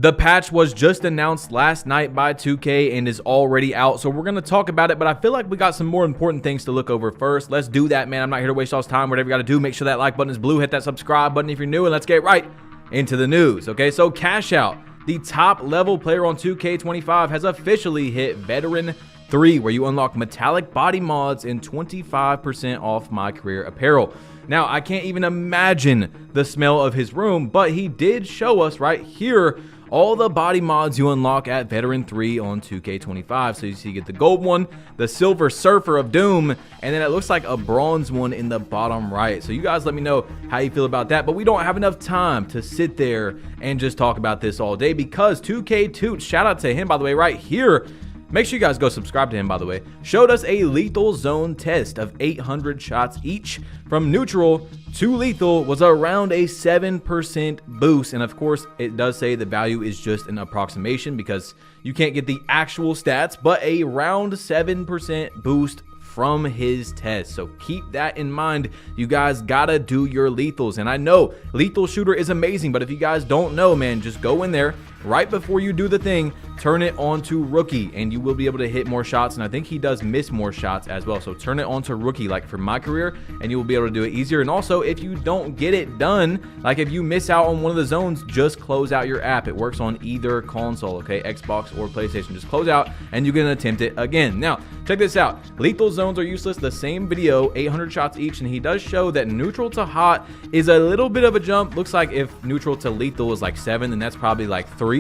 The patch was just announced last night by 2K and is already out, so we're going to talk about it, but I feel like we got some more important things to look over first. Let's do that, man. I'm not here to waste y'all's time. Whatever you got to do, make sure that like button is blue, hit that subscribe button if you're new, and let's get right into the news. Okay, so Cash Out, the top level player on 2K25, has officially hit Veteran 3, where you unlock metallic body mods and 25% off My Career apparel. Now, I can't even imagine the smell of his room, but he did show us right here all the body mods you unlock at Veteran 3 on 2K25. So you see, you get the gold one, the silver surfer of doom, and then it looks like a bronze one in the bottom right. So you guys let me know how you feel about that, but we don't have enough time to sit there and just talk about this all day because 2K Toots, shout out to him, by the way, right here. Make sure you guys go subscribe to him, by the way. Showed us a lethal zone test of 800 shots each. From neutral to lethal was around a 7% boost. And of course, it does say the value is just an approximation because you can't get the actual stats, but around 7% boost from his test. So keep that in mind. You guys gotta do your lethals. And I know lethal shooter is amazing, but if you guys don't know, man, just go in there right before you do the thing, turn it on to rookie, and you will be able to hit more shots. And I think he does miss more shots as well. So turn it on to rookie, like for My Career, and you will be able to do it easier. And also, if you don't get it done, like if you miss out on one of the zones, just close out your app. It works on either console, okay, Xbox or PlayStation. Just close out and you can attempt it again. Now, check this out. Lethal zones are useless. The same video, 800 shots each, and he does show that neutral to hot is a little bit of a jump. Looks like if neutral to lethal is like 7, then that's probably like 3.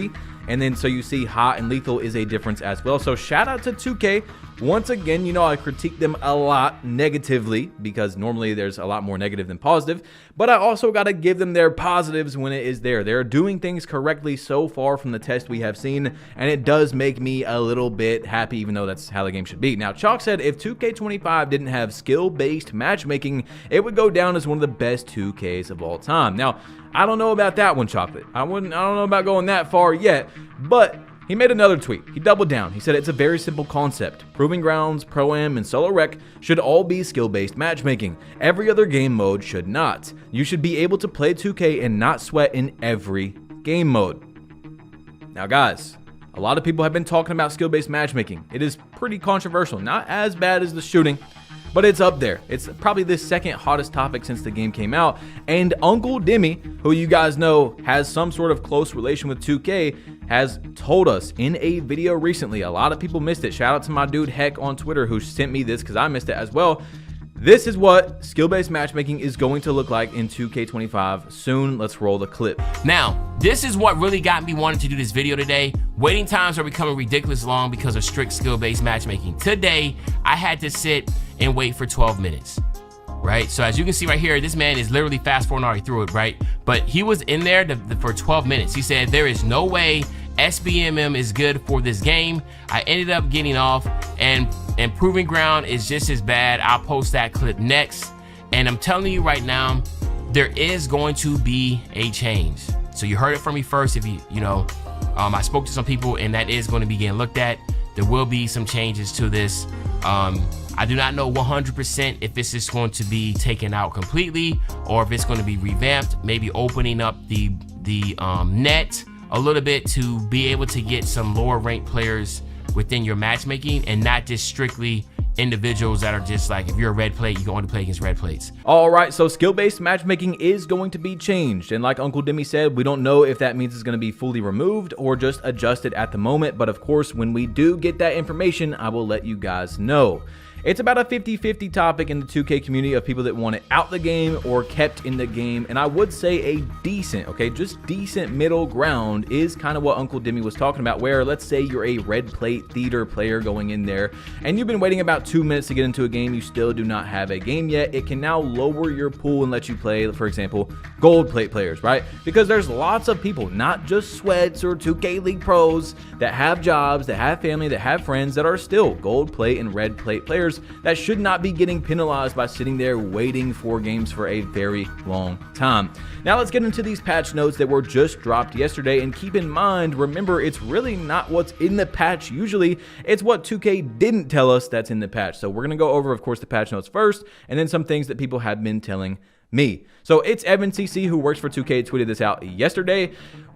And then so you see hot and lethal is a difference as well. So shout out to 2K. Once again, you know, I critique them a lot negatively because normally there's a lot more negative than positive, but I also got to give them their positives when it is there. They're doing things correctly so far from the test we have seen, and it does make me a little bit happy, even though that's how the game should be. Now, Chalk said if 2K25 didn't have skill-based matchmaking, it would go down as one of the best 2Ks of all time. Now, I don't know about that one, Chocolate. I don't know about going that far yet, but he made another tweet. He doubled down. He said it's a very simple concept. Proving Grounds, Pro-Am, and Solo Rec should all be skill-based matchmaking. Every other game mode should not. You should be able to play 2K and not sweat in every game mode. Now, guys, a lot of people have been talking about skill-based matchmaking. It is pretty controversial. Not as bad as the shooting, but it's up there. It's probably the second hottest topic since the game came out. And Uncle Demi, who you guys know has some sort of close relation with 2K, has told us in a video recently. A lot of people missed it. Shout out to my dude Heck on Twitter who sent me this because I missed it as well. This is what skill-based matchmaking is going to look like in 2K25 soon. Let's roll the clip. Now, this is what really got me wanting to do this video today. Waiting times are becoming ridiculous long because of strict skill-based matchmaking. Today, I had to sit and wait for 12 minutes, right? So as you can see right here, this man is literally fast forwarding already through it, right? But he was in there for 12 minutes. He said, there is no way SBMM is good for this game. I ended up getting off, and Proving Ground is just as bad. I'll post that clip next. And I'm telling you right now, there is going to be a change. So you heard it from me first. If you know, I spoke to some people and that is going to be getting looked at. There will be some changes to this. I do not know 100% if this is going to be taken out completely or if it's going to be revamped, maybe opening up the net a little bit to be able to get some lower ranked players within your matchmaking and not just strictly individuals that are just like, if you're a red plate, you can only play against red plates. All right, so skill-based matchmaking is going to be changed. And like Uncle Demi said, we don't know if that means it's going to be fully removed or just adjusted at the moment. But of course, when we do get that information, I will let you guys know. It's about a 50-50 topic in the 2K community of people that want it out the game or kept in the game. And I would say a decent, okay, just decent middle ground is kind of what Uncle Demi was talking about, where let's say you're a red plate theater player going in there and you've been waiting about 2 minutes to get into a game. You still do not have a game yet. It can now lower your pool and let you play, for example, gold plate players, right? Because there's lots of people, not just sweats or 2K League pros, that have jobs, that have family, that have friends that are still gold plate and red plate players that should not be getting penalized by sitting there waiting for games for a very long time. Now let's get into these patch notes that were just dropped yesterday, and keep in mind, remember, it's really not what's in the patch usually, it's what 2K didn't tell us that's in the patch. So we're going to go over, of course, the patch notes first, and then some things that people have been telling me. So it's Evan CC, who works for 2K, tweeted this out yesterday.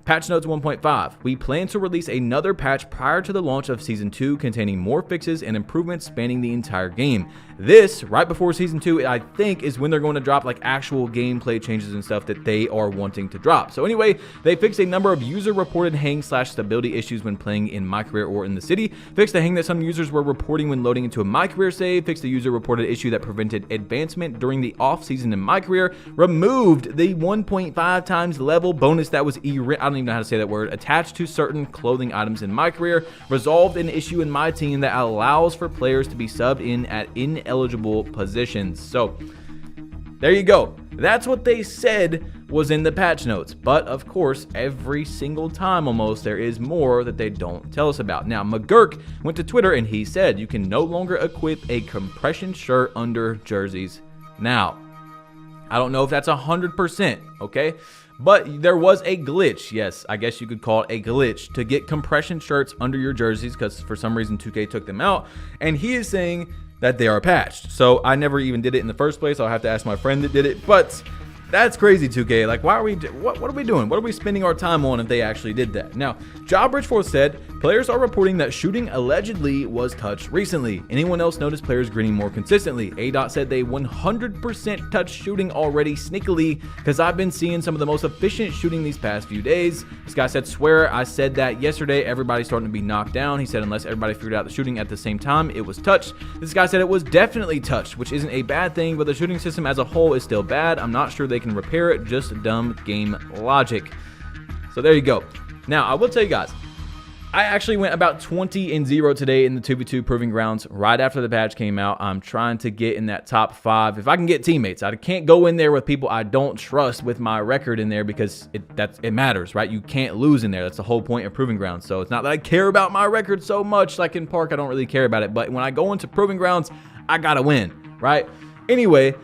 Patch Notes 1.5. We plan to release another patch prior to the launch of Season 2 containing more fixes and improvements spanning the entire game. This, right before Season 2, I think, is when they're going to drop like actual gameplay changes and stuff that they are wanting to drop. So anyway, they fixed a number of user-reported hang/stability issues when playing in My Career or in the city, fixed the hang that some users were reporting when loading into a My Career save, fixed the user-reported issue that prevented advancement during the off-season in My Career, removed the 1.5 times level bonus that was I don't even know how to say that word, attached to certain clothing items in My Career, resolved an issue in My Team that allows for players to be subbed in at ineligible positions. So there you go. That's what they said was in the patch notes. But of course, every single time almost, there is more that they don't tell us about. Now, McGurk went to Twitter and he said you can no longer equip a compression shirt under jerseys now. I don't know if that's 100%, okay? But there was a glitch, yes, I guess you could call it a glitch, to get compression shirts under your jerseys because for some reason 2K took them out. And he is saying that they are patched. So I never even did it in the first place. I'll have to ask my friend that did it. But that's crazy, 2K. Like, why are we, what are we doing? What are we spending our time on if they actually did that? Now, Jawbridge4 said, players are reporting that shooting allegedly was touched recently. Anyone else notice players grinning more consistently? A. said they 100% touched shooting already sneakily because I've been seeing some of the most efficient shooting these past few days. This guy said, swear I said that yesterday. Everybody's starting to be knocked down. He said, unless everybody figured out the shooting at the same time, it was touched. This guy said it was definitely touched, which isn't a bad thing, but the shooting system as a whole is still bad. I'm not sure they can repair it, just dumb game logic. So there you go. Now, I will tell you guys, I actually went about 20-0 today in the 2v2 Proving Grounds right after the patch came out. I'm trying to get in that top 5. If I can get teammates, I can't go in there with people I don't trust with my record in there because it matters, right? You can't lose in there. That's the whole point of Proving Grounds. So it's not that I care about my record so much. Like in Park, I don't really care about it. But when I go into Proving Grounds, I gotta win, right? Anyway,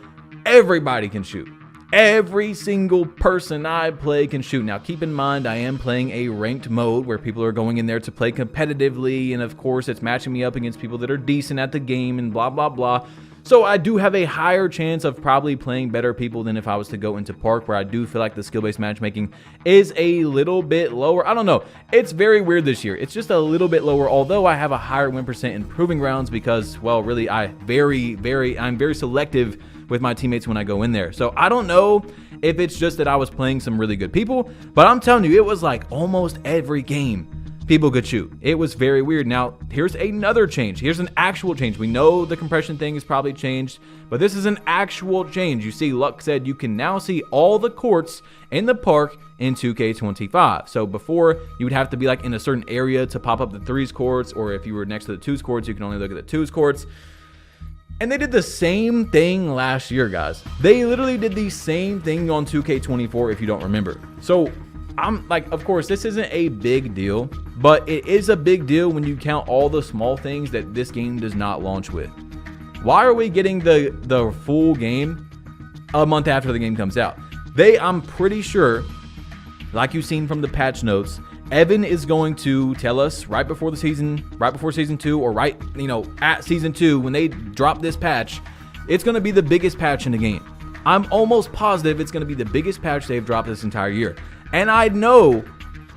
everybody can shoot. Every single person I play can shoot. Now, keep in mind, I am playing a ranked mode where people are going in there to play competitively, and of course, it's matching me up against people that are decent at the game and blah, blah, blah. So I do have a higher chance of probably playing better people than if I was to go into Park, where I do feel like the skill-based matchmaking is a little bit lower. I don't know. It's very weird this year. It's just a little bit lower, although I have a higher win percent in Proving Grounds because, well, really, I'm very selective with my teammates when I go in there. So I don't know if it's just that I was playing some really good people, but I'm telling you, it was like almost every game people could shoot. It was very weird. Now, here's another change. Here's an actual change. We know the compression thing is probably changed, but this is an actual change. You see, Luck said you can now see all the courts in the park in 2K25. So before, you would have to be like in a certain area to pop up the 3s courts, or if you were next to the 2s courts, you can only look at the 2s courts. And they did the same thing last year, guys. They literally did the same thing on 2K24 if you don't remember. So I'm like, of course, this isn't a big deal, but it is a big deal when you count all the small things that this game does not launch with. Why are we getting the full game a month after the game comes out? I'm pretty sure, like you've seen from the patch notes, Evan is going to tell us right before season 2, or at season 2, when they drop this patch, it's going to be the biggest patch in the game. I'm almost positive it's going to be the biggest patch they've dropped this entire year. And I know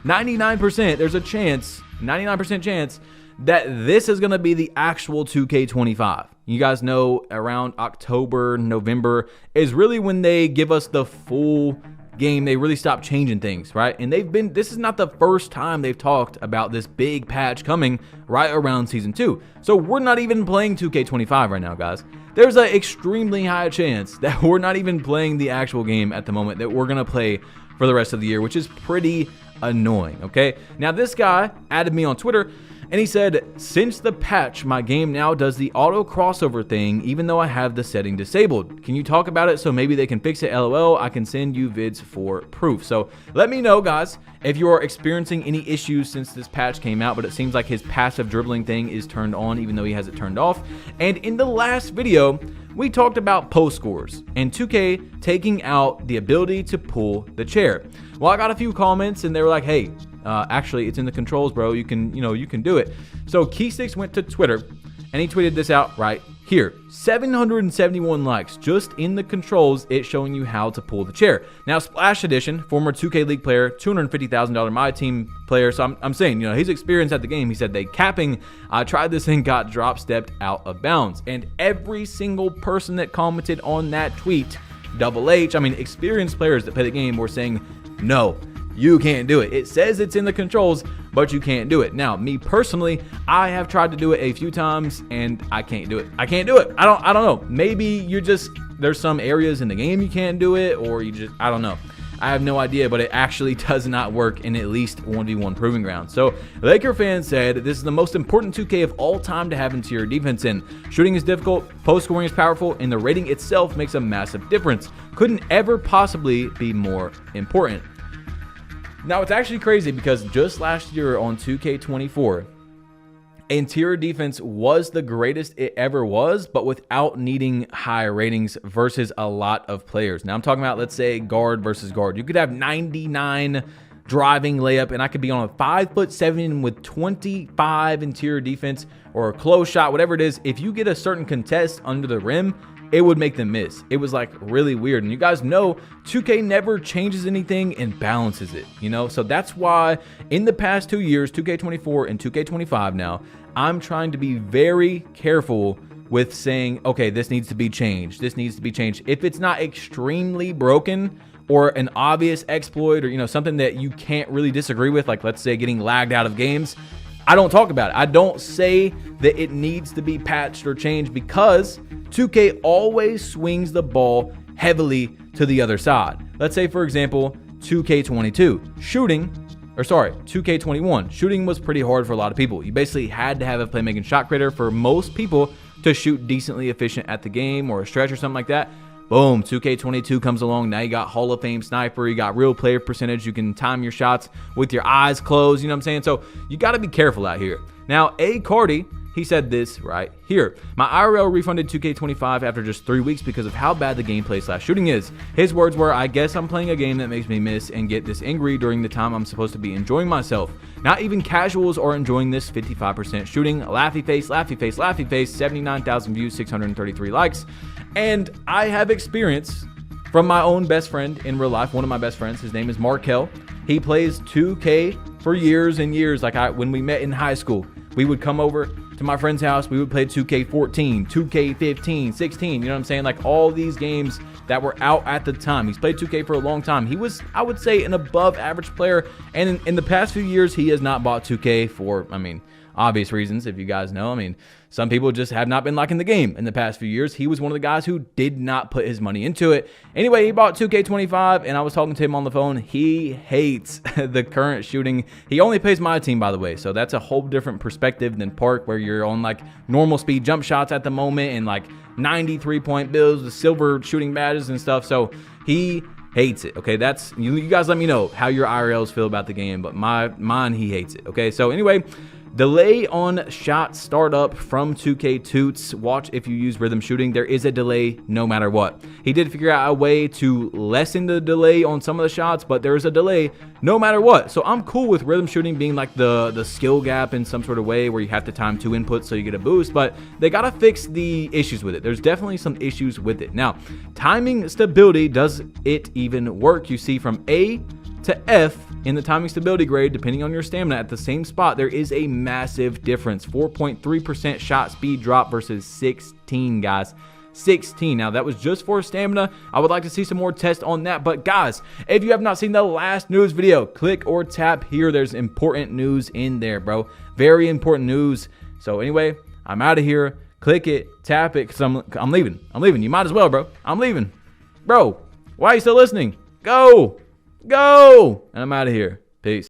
99%, there's a chance, 99% chance that this is going to be the actual 2K25. You guys know around October, November is really when they give us the full game. They really stop changing things, right? And this is not the first time they've talked about this big patch coming right around season 2. So we're not even playing 2K25 right now, guys. There's an extremely high chance that we're not even playing the actual game at the moment, that we're gonna play for the rest of the year, which is pretty annoying, okay? Now, this guy added me on Twitter, and he said, since the patch, my game now does the auto crossover thing, even though I have the setting disabled. Can you talk about it so maybe they can fix it? LOL, I can send you vids for proof. So let me know, guys, if you are experiencing any issues since this patch came out, but it seems like his passive dribbling thing is turned on, even though he has it turned off. And in the last video, we talked about post scores and 2K taking out the ability to pull the chair. Well, I got a few comments and they were like, hey, actually it's in the controls, bro. You can do it. So Keysticks went to Twitter and he tweeted this out right Here, 771 likes just in the controls, it's showing you how to pull the chair. Now, Splash Edition, former 2K League player, $250,000 My Team player. So I'm saying, you know, he's experienced at the game. He said they capping. I tried this and got drop stepped out of bounds. And every single person that commented on that tweet, Double H, I mean, experienced players that play the game were saying, no, you can't do it. It says it's in the controls, but you can't do it. Now, me personally, I have tried to do it a few times and I can't do it. I can't do it. I don't know. Maybe you're just, there's some areas in the game you can't do it, or you just, I don't know. I have no idea, but it actually does not work in at least 1v1 Proving Ground. So, Laker fans said, this is the most important 2K of all time to have interior defense in. Shooting is difficult, post scoring is powerful, and the rating itself makes a massive difference. Couldn't ever possibly be more important. Now, it's actually crazy because just last year on 2K24, interior defense was the greatest it ever was, but without needing high ratings versus a lot of players. Now, I'm talking about, let's say, guard versus guard. You could have 99 driving layup, and I could be on a 5'7" with 25 interior defense or a close shot, whatever it is. If you get a certain contest under the rim, it would make them miss. It was like really weird. And you guys know 2K never changes anything and balances it, you know? So that's why in the past 2 years, 2K24 and 2K25 now, I'm trying to be very careful with saying, okay, this needs to be changed. This needs to be changed. If it's not extremely broken or an obvious exploit or, you know, something that you can't really disagree with, like let's say getting lagged out of games, I don't talk about it. I don't say that it needs to be patched or changed because 2K always swings the ball heavily to the other side. Let's say, for example, 2K22 2K21 shooting was pretty hard for a lot of people. You basically had to have a playmaking shot creator for most people to shoot decently efficient at the game or a stretch or something like that. Boom, 2K22 comes along. Now you got Hall of Fame sniper. You got real player percentage. You can time your shots with your eyes closed. You know what I'm saying? So you got to be careful out here. Now, A. Cardi, he said this right here. My IRL refunded 2K25 after just 3 weeks because of how bad the gameplay / shooting is. His words were, I guess I'm playing a game that makes me miss and get this angry during the time I'm supposed to be enjoying myself. Not even casuals are enjoying this 55% shooting. Laughy face, laughy face, laughy face, 79,000 views, 633 likes. And I have experience from my own best friend in real life, one of my best friends. His name is Markel. He plays 2K for years and years. Like when we met in high school, we would come over to my friend's house. We would play 2K14, 2K15, 16. You know what I'm saying? Like all these games that were out at the time. He's played 2K for a long time. He was, I would say, an above average player. And in the past few years, he has not bought 2K for, I mean, obvious reasons, if you guys know. I mean, some people just have not been liking the game in the past few years. He was one of the guys who did not put his money into it. Anyway, he bought 2K25, and I was talking to him on the phone. He hates the current shooting. He only plays my team, by the way, so that's a whole different perspective than Park, where you're on like normal speed jump shots at the moment and like 93-point builds with silver shooting badges and stuff. So he hates it. Okay, that's you guys let me know how your IRLs feel about the game, but mine, he hates it. Okay, so anyway, delay on shot startup from 2K Toots. Watch if you use rhythm shooting. There is a delay no matter what. He did figure out a way to lessen the delay on some of the shots, but there is a delay no matter what. So I'm cool with rhythm shooting being like the skill gap in some sort of way where you have to time 2 inputs so you get a boost, but they got to fix the issues with it. There's definitely some issues with it. Now, timing stability, does it even work? You see from A to F in the timing stability grade, depending on your stamina at the same spot, there is a massive difference. 4.3% shot speed drop versus 16, guys. 16. Now, that was just for stamina. I would like to see some more tests on that. But guys, if you have not seen the last news video, click or tap here. There's important news in there, bro. Very important news. So anyway, I'm out of here. Click it, tap it, because I'm leaving. I'm leaving. You might as well, bro. I'm leaving. Bro, why are you still listening? Go! And I'm out of here. Peace.